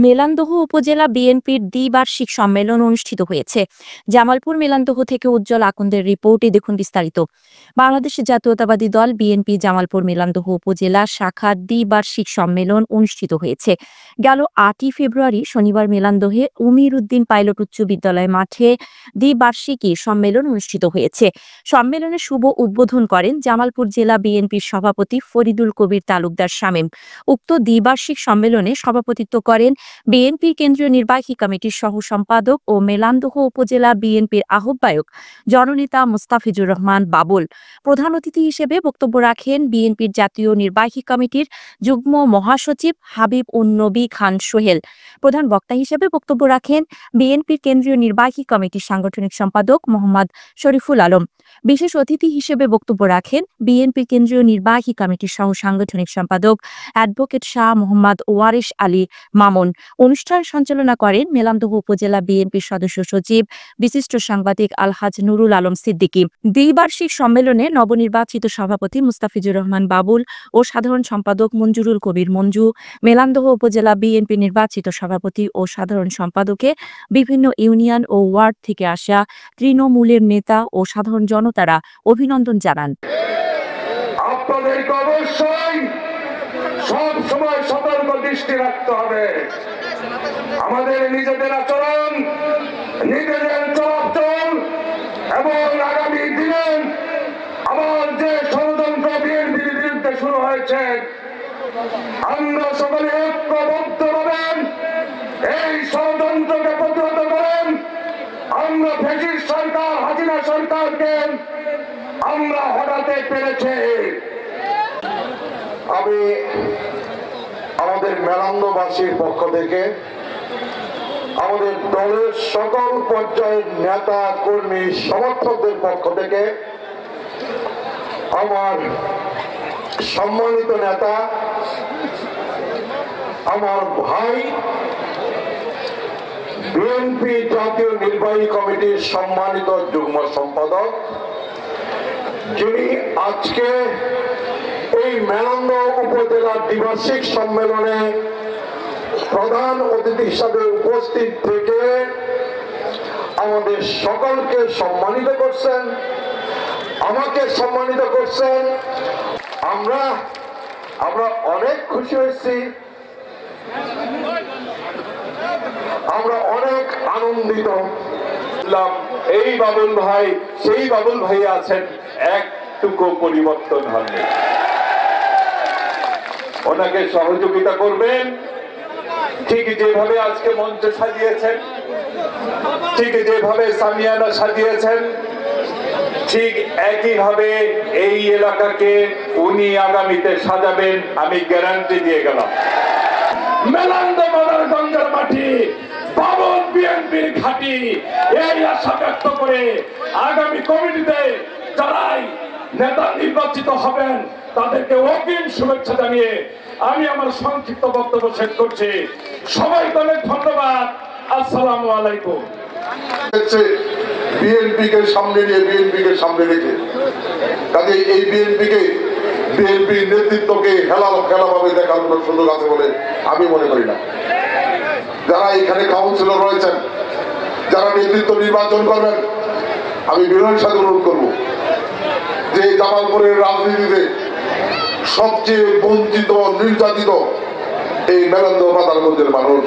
মেলান্দহ উপজেলা বিএনপির দ্বিবার্ষিক সম্মেলন অনুষ্ঠিত হয়েছে। জামালপুর মেলান্দহ থেকে উজ্জ্বল আকন্দের রিপোর্টে দেখুন বিস্তারিত। বাংলাদেশ জাতীয়তাবাদী দল বিএনপি জামালপুর মেলান্দহ উপজেলা শাখার দ্বিবার্ষিক সম্মেলন অনুষ্ঠিত হয়েছে। গেল ৮ই ফেব্রুয়ারি শনিবার মেলান্দহে উমির উদ্দিন পাইলট উচ্চ বিদ্যালয় মাঠে দ্বিবার্ষিকী সম্মেলন অনুষ্ঠিত হয়েছে। সম্মেলনের শুভ উদ্বোধন করেন জামালপুর জেলা বিএনপির সভাপতি ফরিদুল কবির তালুকদার শামীম। উক্ত দ্বিবার্ষিক সম্মেলনে সভাপতিত্ব করেন বিএনপির কেন্দ্রীয় নির্বাহী কমিটির সহ সম্পাদক ও মেলান্দহ উপজেলা বিএনপির আহ্বায়ক জননেতা মুস্তাফিজুর রহমান বাবুল। প্রধান অতিথি হিসেবে বক্তব্য রাখেন বিএনপির জাতীয় নির্বাহী কমিটির যুগ্ম মহাসচিব হাবিব উন নবী খান সোহেল। প্রধান বক্তা হিসেবে বক্তব্য রাখেন বিএনপির কেন্দ্রীয় নির্বাহী কমিটির সাংগঠনিক সম্পাদক মোহাম্মদ শরীফুল আলম। বিশেষ অতিথি হিসেবে বক্তব্য রাখেন বিএনপির কেন্দ্রীয় নির্বাহী কমিটির সহ সাংগঠনিক সম্পাদক অ্যাডভোকেট শাহ মোহাম্মদ ওয়ারিশ আলী মামুন। অনুষ্ঠান সঞ্চালনা করেন মেলান্দহ উপজেলা বিএনপির সদস্য সচিব বিশিষ্ট সাংবাদিক আলহাজ নুরুল আলম সিদ্দিকী। দ্বিবার্ষিক সম্মেলনে নবনির্বাচিত সভাপতি মুস্তাফিজুর রহমান বাবুল ও সাধারণ সম্পাদক মঞ্জুরুল কবির মঞ্জু, মেলান্দহ উপজেলা বিএনপি নির্বাচিত সভাপতি ও সাধারণ সম্পাদকে বিভিন্ন ইউনিয়ন ও ওয়ার্ড থেকে আসা তৃণমূলের নেতা ও সাধারণ জনতারা অভিনন্দন জানান। আপনাদেরকে অবশ্যই সব সময় সতর্ক দৃষ্টি রাখতে হবে। আমাদের নিজেদের আচরণ, নিজেদের চলাচল এবং আগামী দিনে আবার যে ষড়যন্ত্র বিএনপির বিরুদ্ধে শুরু হয়েছে, আমরা সকলে ঐক্যবদ্ধ হবেন এই ষড়যন্ত্রকে প্রতিহত করেন। আমরা ফ্যাসিস্ট সরকার, হাসিনা সরকারকে আমরা হটাতে পেরেছি। আমি আমাদের মেলান্দবাসীর পক্ষ থেকে, আমাদের দলের সকল পর্যায়ের নেতা কর্মী সমর্থকদের পক্ষ থেকে, আমার সম্মানিত নেতা, আমার ভাই বিএনপি জাতীয় নির্বাহী কমিটির সম্মানিত যুগ্ম সম্পাদক, যিনি আজকে এই মেলান্দহ উপজেলার দ্বিবার্ষিক সম্মেলনে প্রধান অতিথি হিসাবে উপস্থিত থেকে আমাদের সকলকে সম্মানিত করছেন, আমাকে সম্মানিত করছেন। আমরা অনেক খুশি হয়েছি, আমরা অনেক আনন্দিত। এই বাবুল ভাই সেই বাবুল ভাই আছেন, একটুকু পরিবর্তন হয়নি। ওনাকে সহযোগিতা করবেন, ঠিক যেভাবে আজকে মঞ্চ সাজিয়েছেন, ঠিক যেভাবে সামিয়ানা সাজিয়েছেন, ঠিক একইভাবে এই এলাকাকে উনি আগামীতে সাজাবেন, আমি গ্যারান্টি দিয়ে গেলাম। মেলান্দহ মাদারগঞ্জের মাটি, বাবুল বিএনপির ঘাঁটি, এই আশা ব্যক্ত করে আগামী কমিটিতে যারাই নেতা নির্বাচিত হবেন তাদেরকে অগ্রিম শুভেচ্ছা জানিয়ে আমি আমার সংক্ষিপ্ত বক্তব্য শেষ করছি। সবাইকে অনেক ধন্যবাদ। আসসালামু আলাইকুম। বিএনপিকে সামনে নিয়ে, বিএনপিকে সামনে রেখে কাজে এই বিএনপির নেতৃত্বকে খেলাভাবে দেখার কোনো সুযোগ আছে বলে আমি মনে করি না। যারা এখানে কাউন্সিলর রয়েছেন, যারা নেতৃত্ব নির্বাচন করবেন, আমি বিনয়ের সাথে অনুরোধ করবো যে জামালপুরের রাজনীতিতে সবচেয়ে বঞ্চিত, নির্যাতিত এই মেলান্দহ মাদারগঞ্জের মানুষ।